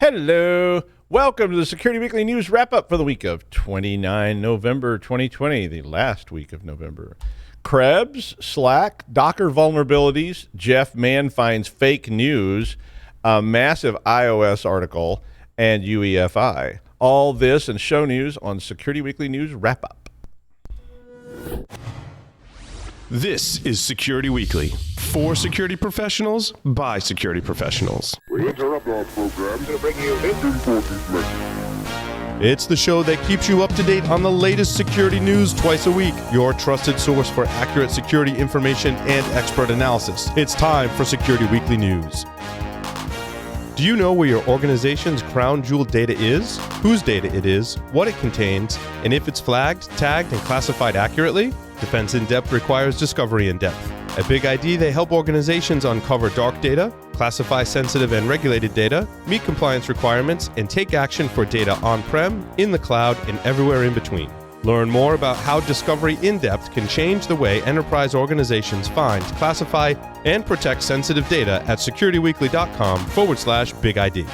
Hello. Welcome to the Security Weekly News Wrap-Up for the week of 29 November 2020, the last week of November. Krebs, Slack, Docker vulnerabilities, Jeff Mann finds fake news, a massive iOS article, and UEFI. All this and show news on Security Weekly News Wrap-Up. This is Security Weekly, for security professionals, by security professionals. We interrupt our program to bring you this important message. It's the show that keeps you up to date on the latest security news twice a week, your trusted source for accurate security information and expert analysis. It's time for Security Weekly News. Do you know where your organization's crown jewel data is, whose data it is, what it contains, and if it's flagged, tagged, and classified accurately? Defense in Depth requires discovery in depth. At Big ID, they help organizations uncover dark data, classify sensitive and regulated data, meet compliance requirements, and take action for data on-prem, in the cloud, and everywhere in between. Learn more about how Discovery in Depth can change the way enterprise organizations find, classify, and protect sensitive data at securityweekly.com/Big ID.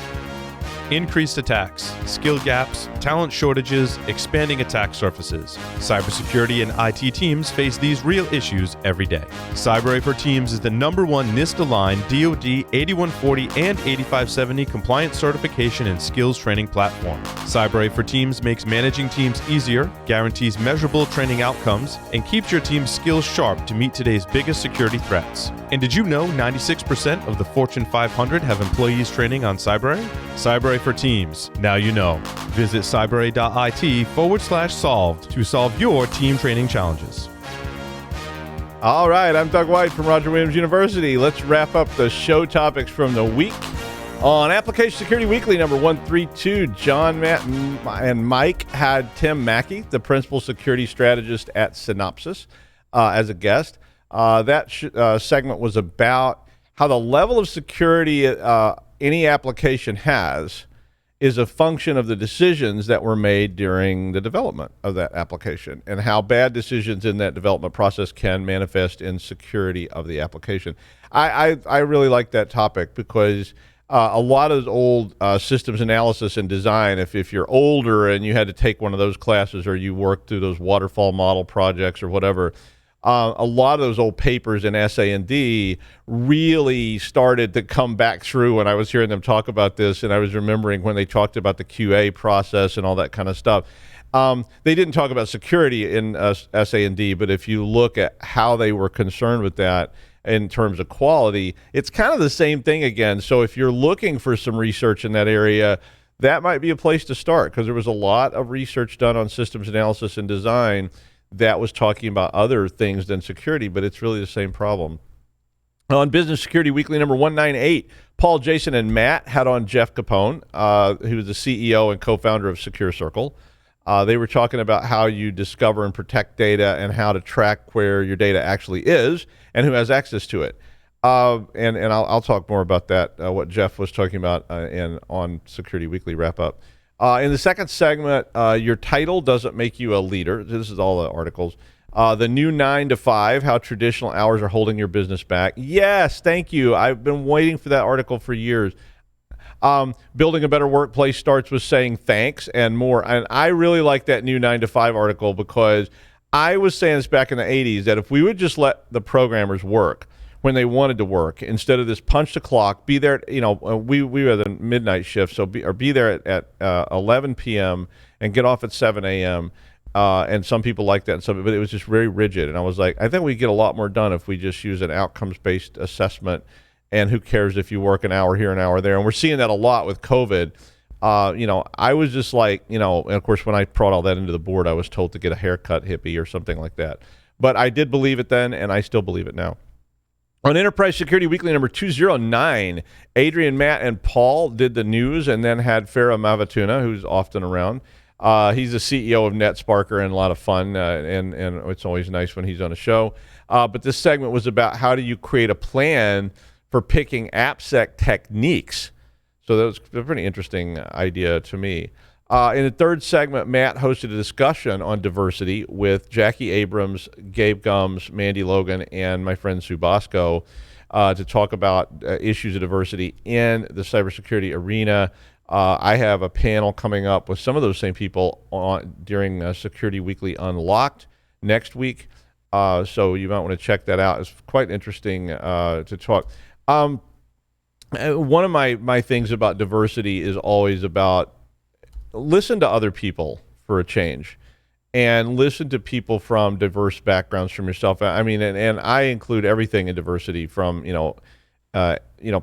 Increased attacks, skill gaps, talent shortages, expanding attack surfaces. Cybersecurity and IT teams face these real issues every day. CyberA for Teams is the #1 NIST-aligned DoD 8140 and 8570 compliance certification and skills training platform. CyberA for Teams makes managing teams easier, guarantees measurable training outcomes, and keeps your team's skills sharp to meet today's biggest security threats. And did you know 96% of the Fortune 500 have employees training on CyberA? CyberA for Teams. Now you know. Visit cybera.it/solved to solve your team training challenges. All right, I'm Doug White from Roger Williams University. Let's wrap up the show topics from the week. On Application Security Weekly number 132, John, Matt, and Mike had Tim Mackey, the principal security strategist at Synopsys, as a guest. That segment was about how the level of security any application has is a function of the decisions that were made during the development of that application, and how bad decisions in that development process can manifest in security of the application. I really like that topic because a lot of those old systems analysis and design, if you're older and you had to take one of those classes or you worked through those waterfall model projects or whatever, a lot of those old papers in SA&D really started to come back through when I was hearing them talk about this, and I was remembering when they talked about the QA process and all that kind of stuff. They didn't talk about security in SA&D, but if you look at how they were concerned with that in terms of quality, it's kind of the same thing again. So if you're looking for some research in that area, that might be a place to start, because there was a lot of research done on systems analysis and design that was talking about other things than security, but it's really the same problem. On Business Security Weekly number 198, Paul, Jason, and Matt had on Jeff Capone, who is the CEO and co-founder of Secure Circle. They were talking about how you discover and protect data and how to track where your data actually is and who has access to it. And I'll talk more about that, what Jeff was talking about on Security Weekly Wrap-Up. In the second segment, your title doesn't make you a leader. This is all the articles. The new 9 to 5, how traditional hours are holding your business back. Yes, thank you. I've been waiting for that article for years. Building a better workplace starts with saying thanks and more. And I really like that new 9 to 5 article, because I was saying this back in the 80s, that if we would just let the programmers work when they wanted to work, instead of this punch the clock, be there, we were the midnight shift, so be there at 11 p.m. and get off at 7 a.m. And some people like that, but it was just very rigid. And I was like, I think we get a lot more done if we just use an outcomes-based assessment, and who cares if you work an hour here, an hour there. And we're seeing that a lot with COVID. I was just like, and of course, when I brought all that into the board, I was told to get a haircut, hippie, or something like that. But I did believe it then, and I still believe it now. On Enterprise Security Weekly number 209, Adrian, Matt, and Paul did the news, and then had Farah Mavatuna, who's often around. He's the CEO of NetSparker, and a lot of fun, and it's always nice when he's on a show. But this segment was about how do you create a plan for picking AppSec techniques. So that was a pretty interesting idea to me. In the third segment, Matt hosted a discussion on diversity with Jackie Abrams, Gabe Gums, Mandy Logan, and my friend Sue Bosco to talk about issues of diversity in the cybersecurity arena. I have a panel coming up with some of those same people during Security Weekly Unlocked next week. So you might want to check that out. It's quite interesting to talk. One of my things about diversity is always about listen to other people for a change, and listen to people from diverse backgrounds from yourself. I mean, and I include everything in diversity, from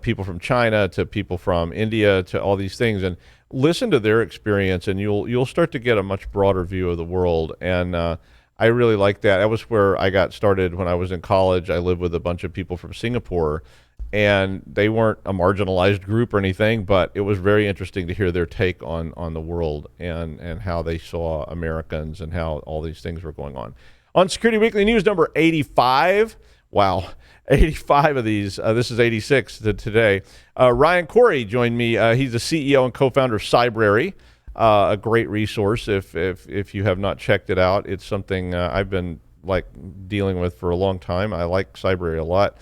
people from China to people from India to all these things, and listen to their experience, and you'll start to get a much broader view of the world. And I really like that. That was where I got started when I was in college. I lived with a bunch of people from Singapore, and they weren't a marginalized group or anything, but it was very interesting to hear their take on the world and how they saw Americans and how all these things were going on. On Security Weekly News number 85, wow, 85 of these. This is 86 today. Ryan Corey joined me. He's the CEO and co-founder of Cybrary, a great resource. If you have not checked it out, it's something I've been dealing with for a long time. I like Cybrary a lot.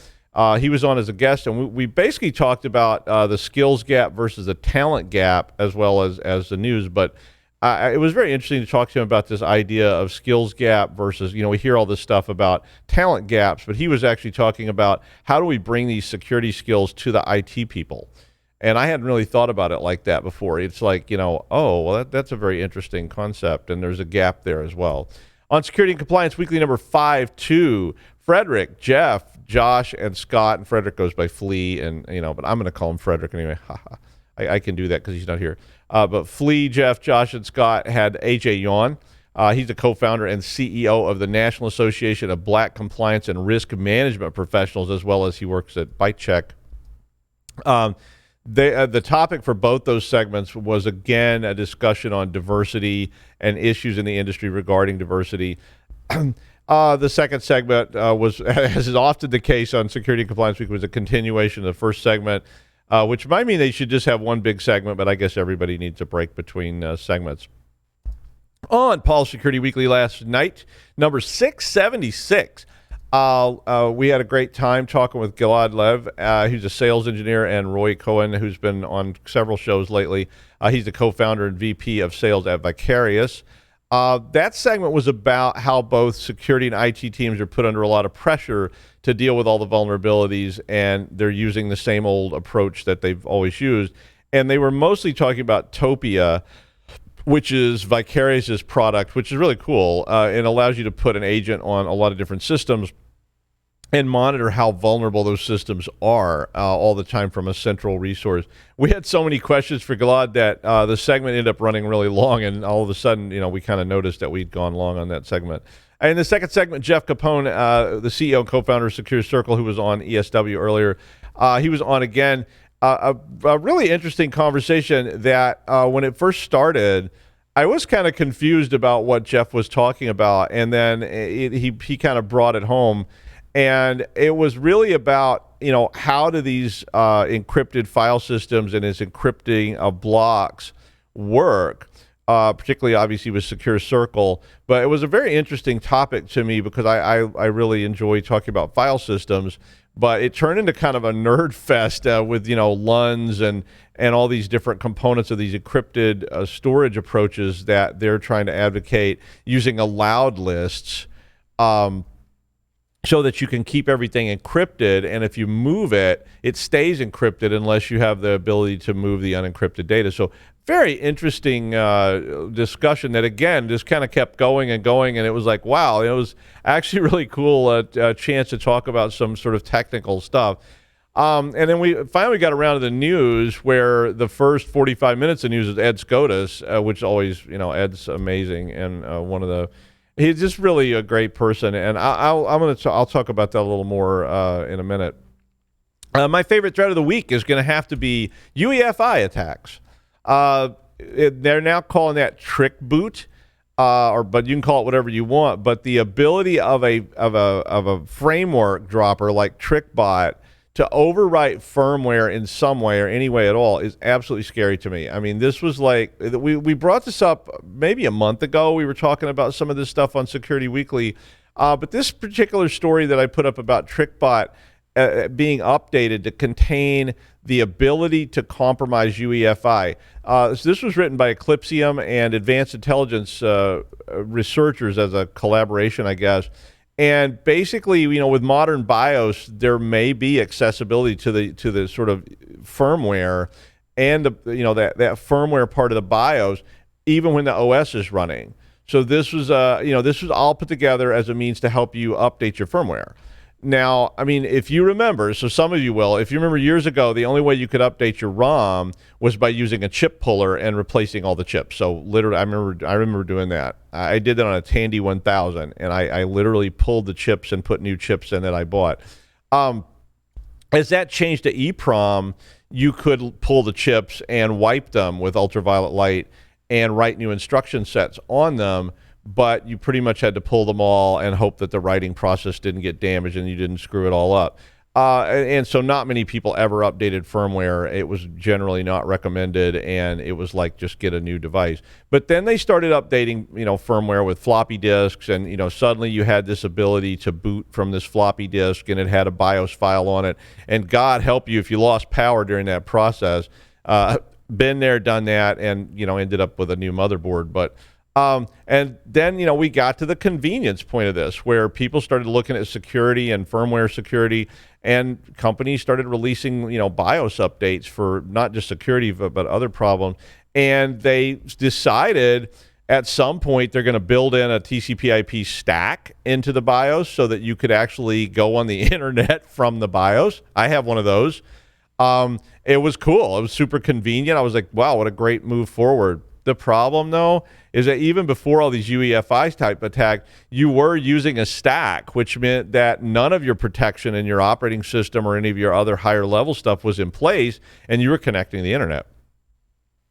He was on as a guest, and we basically talked about the skills gap versus the talent gap, as well as the news. But it was very interesting to talk to him about this idea of skills gap versus, we hear all this stuff about talent gaps, but he was actually talking about how do we bring these security skills to the IT people. And I hadn't really thought about it like that before. It's like, that's a very interesting concept, and there's a gap there as well. On Security and Compliance Weekly number 52, Frederick, Jeff, Josh, and Scott, and Frederick goes by Flea, and but I'm going to call him Frederick anyway. I can do that because he's not here. But Flea, Jeff, Josh, and Scott had AJ Yawn. He's the co-founder and CEO of the National Association of Black Compliance and Risk Management Professionals, as well as he works at BiteCheck. The topic for both those segments was, again, a discussion on diversity and issues in the industry regarding diversity. The second segment was, as is often the case on Security and Compliance Week, was a continuation of the first segment, which might mean they should just have one big segment, but I guess everybody needs a break between segments. On Paul's Security Weekly last night, number 676, we had a great time talking with Gilad Lev, who's a sales engineer, and Roy Cohen, who's been on several shows lately. He's the co-founder and VP of sales at Vicarious. That segment was about how both security and IT teams are put under a lot of pressure to deal with all the vulnerabilities, and they're using the same old approach that they've always used. And they were mostly talking about Topia, which is Vicarious's product, which is really cool. It allows you to put an agent on a lot of different systems and monitor how vulnerable those systems are all the time from a central resource. We had so many questions for Gilad that the segment ended up running really long, and all of a sudden, we kind of noticed that we'd gone long on that segment. And in the second segment, Jeff Capone, the CEO and co-founder of Secure Circle, who was on ESW earlier, he was on again. A really interesting conversation that when it first started, I was kind of confused about what Jeff was talking about, and then he kind of brought it home. And it was really about, how do these encrypted file systems and its encrypting of blocks work, particularly obviously with Secure Circle. But it was a very interesting topic to me because I really enjoy talking about file systems. But it turned into kind of a nerd fest with, LUNs and all these different components of these encrypted storage approaches that they're trying to advocate using allowed lists. So that you can keep everything encrypted, and if you move it, it stays encrypted unless you have the ability to move the unencrypted data. So very interesting discussion that, again, just kind of kept going, and it was like, wow, it was actually really cool chance to talk about some sort of technical stuff. And then we finally got around to the news, where the first 45 minutes of news is Ed Scotus, which always, Ed's amazing, and he's just really a great person, and I'll talk about that a little more in a minute. My favorite threat of the week is going to have to be UEFI attacks. They're now calling that Trickboot, but you can call it whatever you want. But the ability of a framework dropper like Trickbot to overwrite firmware in some way or any way at all is absolutely scary to me. I mean, this was like, we brought this up maybe a month ago. We were talking about some of this stuff on Security Weekly, but this particular story that I put up about Trickbot being updated to contain the ability to compromise UEFI. So this was written by Eclipsium and Advanced Intelligence researchers as a collaboration, I guess. And basically, with modern BIOS, there may be accessibility to the sort of firmware and that firmware part of the BIOS, even when the OS is running. So this was all put together as a means to help you update your firmware. Now, I mean, if you remember, so some of you will, if you remember years ago, the only way you could update your ROM was by using a chip puller and replacing all the chips. So literally, I remember doing that. I did that on a Tandy 1000, and I literally pulled the chips and put new chips in that I bought. As that changed to EEPROM, you could pull the chips and wipe them with ultraviolet light and write new instruction sets on them, but you pretty much had to pull them all and hope that the writing process didn't get damaged and you didn't screw it all up. And so not many people ever updated firmware. It was generally not recommended, and it was like, just get a new device. But then they started updating, firmware with floppy disks, and, suddenly you had this ability to boot from this floppy disk, and it had a BIOS file on it. And God help you if you lost power during that process. Been there, done that, and, ended up with a new motherboard. But and then, we got to the convenience point of this, where people started looking at security and firmware security, and companies started releasing, BIOS updates for not just security, but other problems. And they decided at some point they're going to build in a TCP/IP stack into the BIOS so that you could actually go on the internet from the BIOS. I have one of those. It was cool. It was super convenient. I was like, wow, what a great move forward. The problem, though, is that even before all these UEFI type attack, you were using a stack, which meant that none of your protection in your operating system or any of your other higher level stuff was in place, and you were connecting to the internet.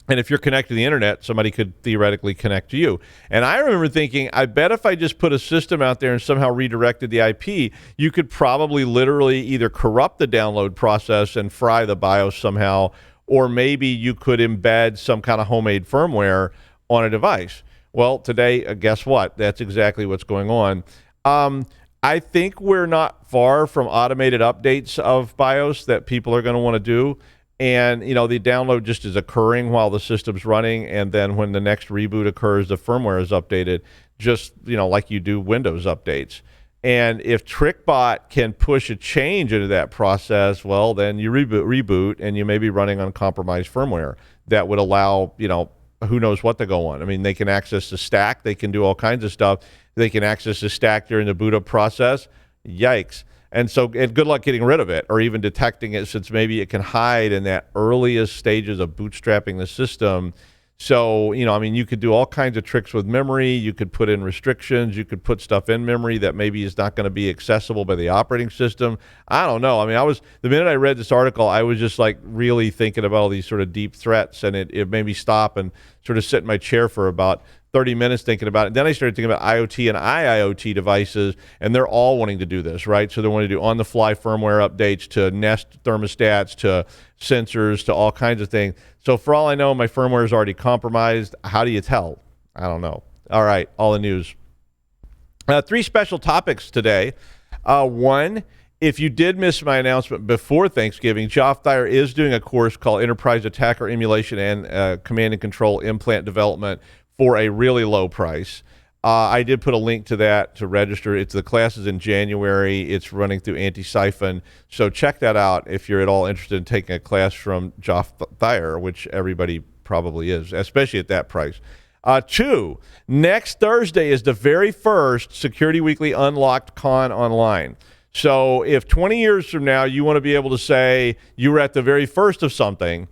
And if you're connected to the internet, somebody could theoretically connect to you. And I remember thinking, I bet if I just put a system out there and somehow redirected the IP, you could probably literally either corrupt the download process and fry the BIOS somehow, or maybe you could embed some kind of homemade firmware on a device. Well, today, guess what? That's exactly what's going on. I think we're not far from automated updates of BIOS that people are going to want to do. And, the download just is occurring while the system's running. And then when the next reboot occurs, the firmware is updated, just, like you do Windows updates. And if Trickbot can push a change into that process, well, then you reboot, and you may be running on compromised firmware that would allow, who knows what to go on. I mean, they can access the stack. They can do all kinds of stuff. They can access the stack during the boot up process. Yikes. And good luck getting rid of it or even detecting it, since maybe it can hide in that earliest stages of bootstrapping the system. So, you could do all kinds of tricks with memory. You could put in restrictions. You could put stuff in memory that maybe is not going to be accessible by the operating system. I don't know. The minute I read this article, I was just like really thinking about all these sort of deep threats, and it made me stop and sort of sit in my chair for about 30 minutes thinking about it. And then I started thinking about IoT and IIoT devices, and they're all wanting to do this, right? So they want to do on-the-fly firmware updates to Nest thermostats, to sensors, to all kinds of things. So for all I know, my firmware is already compromised. How do you tell? I don't know. All right, all the news. 3 special topics today. One, if you did miss my announcement before Thanksgiving, Joff Thayer is doing a course called Enterprise Attacker Emulation and Command and Control Implant Development for a really low price. I did put a link to that to register. The class is in January. It's running through Anti-Siphon. So check that out if you're at all interested in taking a class from Joff Thayer, which everybody probably is, especially at that price. 2, next Thursday is the very first Security Weekly Unlocked Con online. So if 20 years from now you want to be able to say you were at the very first of something,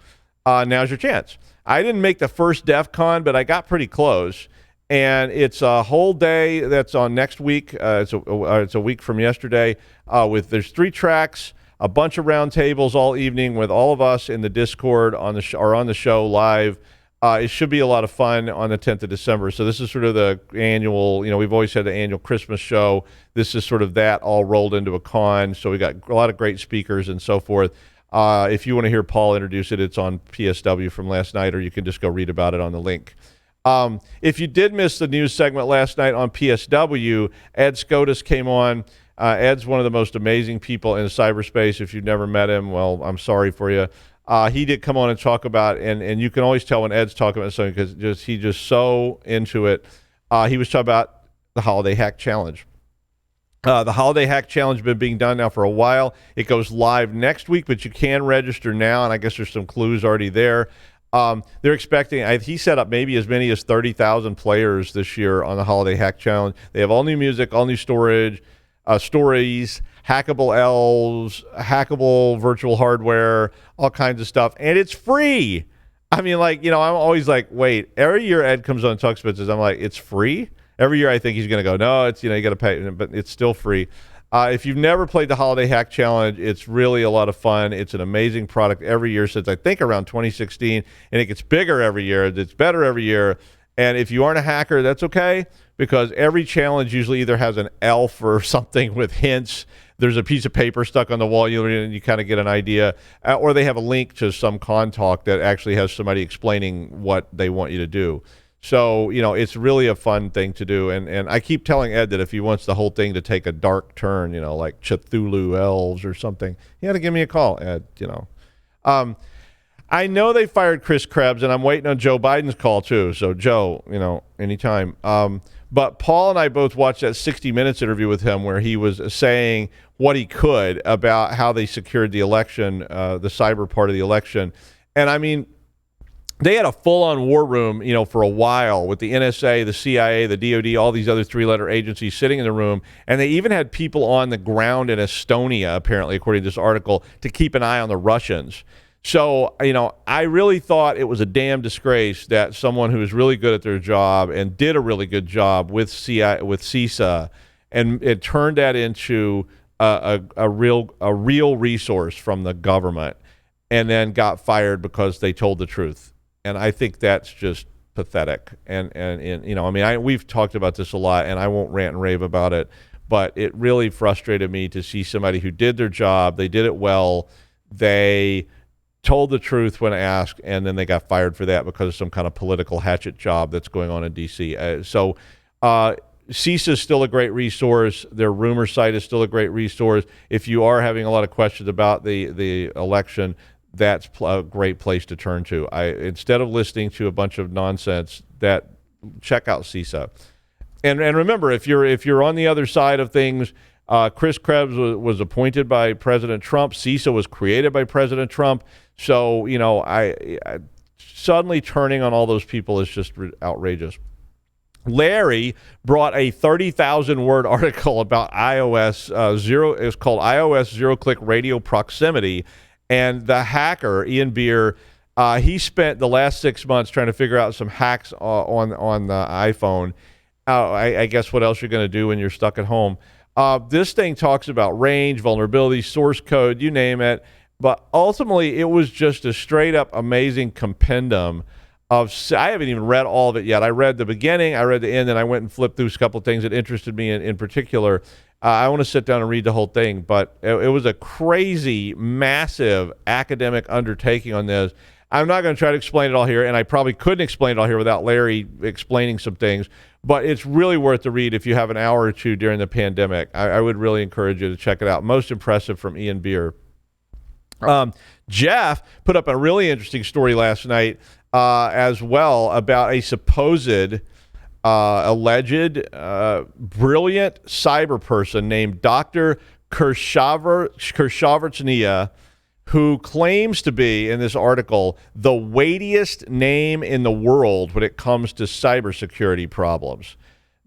now's your chance. I didn't make the first DEF CON, but I got pretty close. And it's a whole day that's on next week. It's a week from yesterday. There's 3 tracks, a bunch of roundtables all evening with all of us in the Discord on the show live. It should be a lot of fun on the 10th of December. So this is sort of the annual, we've always had the annual Christmas show. This is sort of that all rolled into a con. So we got a lot of great speakers and so forth. If you want to hear Paul introduce it, it's on PSW from last night, or you can just go read about it on the link. If you did miss the news segment last night on PSW, Ed Scotus came on. Ed's one of the most amazing people in cyberspace. If you've never met him, well, I'm sorry for you. He did come on and talk about, and you can always tell when Ed's talking about something because he's just so into it. He was talking about the Holiday Hack Challenge. The Holiday Hack Challenge has been being done now for a while. It goes live next week, but you can register now, and I guess there's some clues already there. They're expecting, he set up maybe as many as 30,000 players this year on the Holiday Hack Challenge. They have all new music, all new stories, hackable elves, hackable virtual hardware, all kinds of stuff, and it's free. I mean, like, I'm always like, wait, every year Ed comes on and talks about this, I'm like, it's free? Every year I think he's going to go, no, it's, you got to pay, but it's still free. If you've never played the Holiday Hack Challenge, it's really a lot of fun. It's an amazing product every year since I think around 2016, and it gets bigger every year. It's better every year. And if you aren't a hacker, that's okay, because every challenge usually either has an elf or something with hints. There's a piece of paper stuck on the wall, you kind of get an idea, or they have a link to some con talk that actually has somebody explaining what they want you to do. So, it's really a fun thing to do. And I keep telling Ed that if he wants the whole thing to take a dark turn, like Cthulhu elves or something, he had to give me a call, Ed, I know they fired Chris Krebs, and I'm waiting on Joe Biden's call too. So, Joe, anytime. But Paul and I both watched that 60 Minutes interview with him where he was saying what he could about how they secured the election, the cyber part of the election. And I mean, they had a full-on war room, for a while with the NSA, the CIA, the DOD, all these other three-letter agencies sitting in the room. And they even had people on the ground in Estonia, apparently, according to this article, to keep an eye on the Russians. So, I really thought it was a damn disgrace that someone who was really good at their job and did a really good job with CISA, and it turned that into a real resource from the government, and then got fired because they told the truth. And I think that's just pathetic. And we've talked about this a lot, and I won't rant and rave about it, but it really frustrated me to see somebody who did their job. They did it well. They told the truth when asked, and then they got fired for that because of some kind of political hatchet job that's going on in D.C. CISA is still a great resource. Their rumor site is still a great resource. If you are having a lot of questions about the election, that's a great place to turn to. Instead of listening to a bunch of nonsense, check out CISA. And remember, if you're on the other side of things, Chris Krebs was appointed by President Trump. CISA was created by President Trump. So, I suddenly turning on all those people is just outrageous. Larry brought a 30,000-word article about iOS zero. It's called iOS Zero-Click Radio Proximity. And the hacker, Ian Beer, he spent the last 6 months trying to figure out some hacks on the iPhone. I guess what else you're going to do when you're stuck at home. This thing talks about range, vulnerabilities, source code, you name it. But ultimately, it was just a straight-up amazing compendium of. I haven't even read all of it yet. I read the beginning, I read the end, and I went and flipped through a couple of things that interested me in particular. I want to sit down and read the whole thing, but it was a crazy, massive academic undertaking on this. I'm not going to try to explain it all here, and I probably couldn't explain it all here without Larry explaining some things, but it's really worth the read if you have an hour or two during the pandemic. I would really encourage you to check it out. Most impressive from Ian Beer. Jeff put up a really interesting story last night as well about a supposed alleged brilliant cyber person named Dr. Kershavarchnia, who claims to be, in this article, the weightiest name in the world when it comes to cybersecurity problems.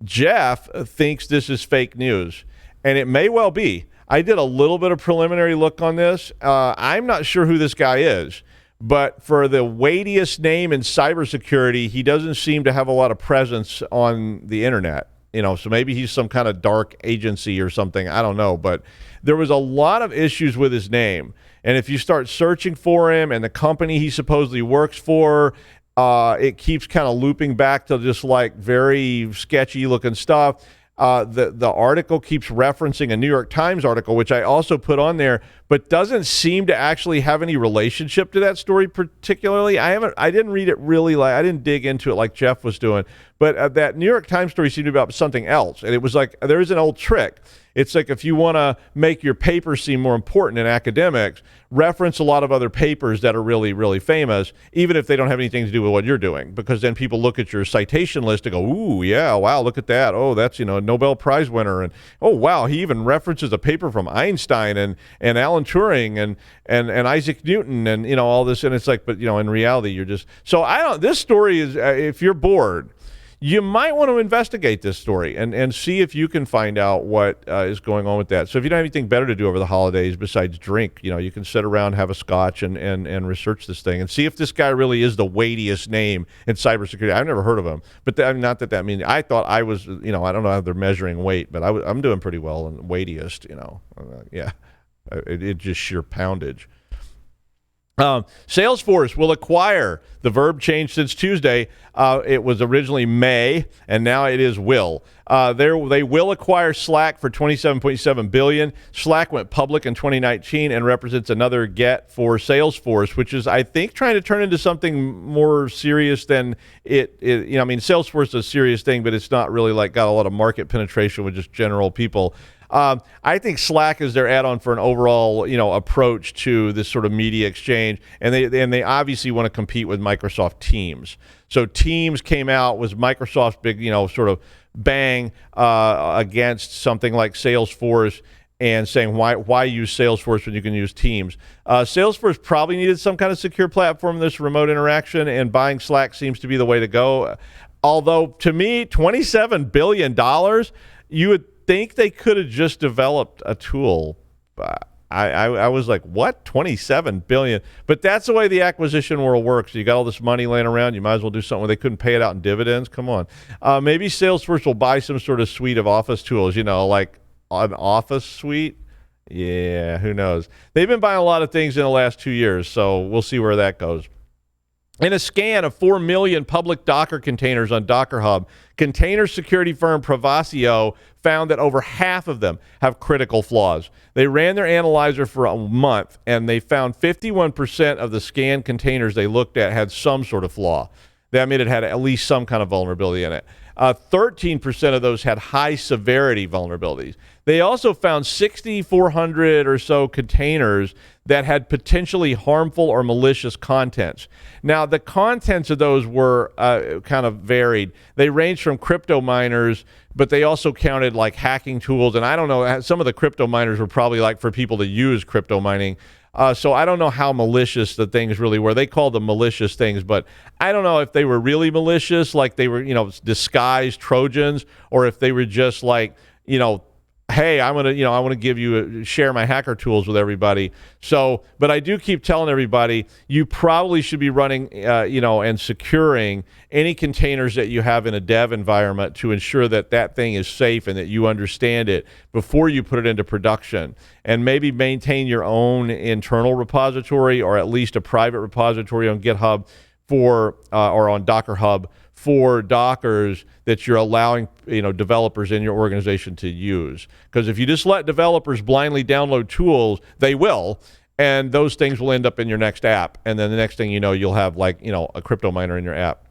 Jeff thinks this is fake news, and it may well be. I did a little bit of preliminary look on this. I'm not sure who this guy is. But for the weightiest name in cybersecurity, he doesn't seem to have a lot of presence on the internet. So maybe he's some kind of dark agency or something. I don't know. But there was a lot of issues with his name. And if you start searching for him and the company he supposedly works for, it keeps kind of looping back to just like very sketchy looking stuff. The article keeps referencing a New York Times article, which I also put on there, but doesn't seem to actually have any relationship to that story particularly. I didn't read it really, I didn't dig into it like Jeff was doing, but that New York Times story seemed to be about something else. And it was like, there is an old trick. It's like, if you want to make your paper seem more important in academics, reference a lot of other papers that are really, really famous, even if they don't have anything to do with what you're doing, because then people look at your citation list and go, ooh, yeah, wow, look at that. Oh, that's, a Nobel Prize winner. And, oh, wow, he even references a paper from Einstein and Alan Turing and Isaac Newton and, all this. And it's like, but, in reality, you're just, so this story is, if you're bored, you might want to investigate this story and see if you can find out what is going on with that. So if you don't have anything better to do over the holidays besides drink, you can sit around, have a scotch, and research this thing and see if this guy really is the weightiest name in cybersecurity. I've never heard of him, but not that means I thought I was, I don't know how they're measuring weight, but I'm doing pretty well in weightiest, yeah, it just sheer poundage. Salesforce will acquire. The verb changed since Tuesday. It was originally may, and now it is will. They will acquire Slack for $27.7 billion. Slack went public in 2019 and represents another get for Salesforce, which is, I think, trying to turn into something more serious than it. Salesforce is a serious thing, but it's not really got a lot of market penetration with just general people. I think Slack is their add-on for an overall, approach to this sort of media exchange, and they obviously want to compete with Microsoft Teams. So Teams came out, was Microsoft's big, sort of bang against something like Salesforce, and saying why use Salesforce when you can use Teams. Salesforce probably needed some kind of secure platform, this remote interaction, and buying Slack seems to be the way to go. Although to me, $27 billion, you would think they could have just developed a tool. I was like, what? $27 billion? But that's the way the acquisition world works. You got all this money laying around. You might as well do something where they couldn't pay it out in dividends. Come on. Maybe Salesforce will buy some sort of suite of office tools, like an office suite. Yeah, who knows? They've been buying a lot of things in the last 2 years, so we'll see where that goes. In a scan of 4 million public Docker containers on Docker Hub, container security firm Provasio found that over half of them have critical flaws. They ran their analyzer for a month, and they found 51% of the scanned containers they looked at had some sort of flaw. That meant it had at least some kind of vulnerability in it. 13% of those had high severity vulnerabilities. They also found 6,400 or so containers that had potentially harmful or malicious contents. Now, the contents of those were kind of varied. They ranged from crypto miners, but they also counted hacking tools. And I don't know, some of the crypto miners were probably for people to use crypto mining. So I don't know how malicious the things really were. They called them malicious things, but I don't know if they were really malicious, like they were, disguised Trojans, or if they were just hey, I want to give you share my hacker tools with everybody. So, but I do keep telling everybody, you probably should be running, and securing any containers that you have in a dev environment to ensure that that thing is safe and that you understand it before you put it into production. And maybe maintain your own internal repository, or at least a private repository on GitHub or on Docker Hub for Dockers that you're allowing developers in your organization to use. Because if you just let developers blindly download tools, they will, and those things will end up in your next app. And then the next thing you know, you'll have a crypto miner in your app.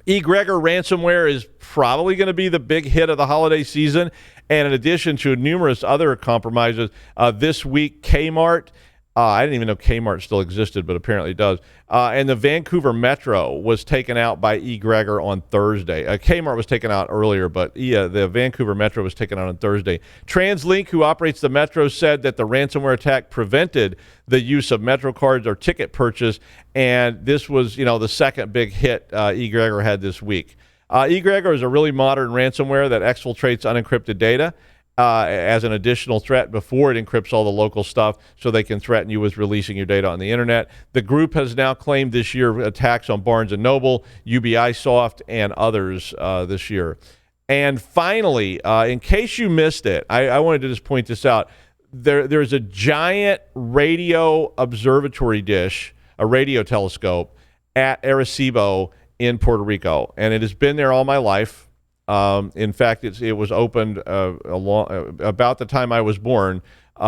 EGregor ransomware is probably going to be the big hit of the holiday season. And in addition to numerous other compromises, this week Kmart, I didn't even know Kmart still existed, but apparently it does. And the Vancouver Metro was taken out by EGregor on Thursday. Kmart was taken out earlier, but the Vancouver Metro was taken out on Thursday. TransLink, who operates the Metro, said that the ransomware attack prevented the use of Metro cards or ticket purchase, and this was, the second big hit EGregor had this week. EGregor is a really modern ransomware that exfiltrates unencrypted data as an additional threat before it encrypts all the local stuff, so they can threaten you with releasing your data on the internet. The group has now claimed this year attacks on Barnes & Noble, UBIsoft, and others this year. And finally, in case you missed it, I wanted to just point this out. There's a giant radio observatory dish, a radio telescope, at Arecibo in Puerto Rico, and it has been there all my life. In fact, it was opened about the time I was born.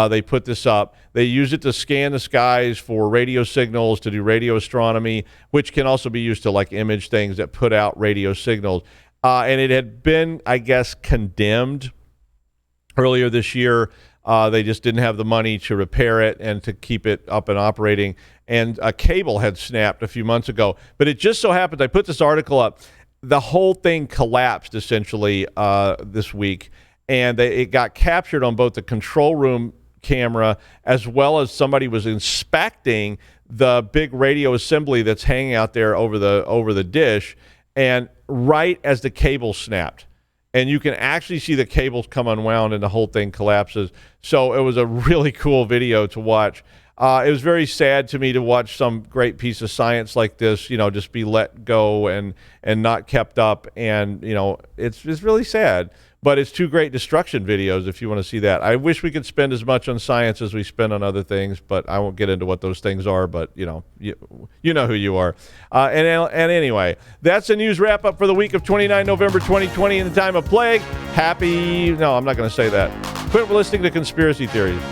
They put this up. They use it to scan the skies for radio signals, to do radio astronomy, which can also be used to like image things that put out radio signals. And it had been, I guess, condemned earlier this year. They just didn't have the money to repair it and to keep it up and operating. And a cable had snapped a few months ago. But it just so happens, I put this article up, the whole thing collapsed essentially this week. And it got captured on both the control room camera as well as somebody was inspecting the big radio assembly that's hanging out there over the dish. And right as the cable snapped, and you can actually see the cables come unwound and the whole thing collapses. So it was a really cool video to watch. It was very sad to me to watch some great piece of science like this, just be let go and not kept up. And, it's really sad. But it's two great destruction videos if you want to see that. I wish we could spend as much on science as we spend on other things, but I won't get into what those things are. But, you know who you are. And anyway, that's a news wrap-up for the week of 29 November 2020 in the time of plague. No, I'm not going to say that. Quit listening to conspiracy theories.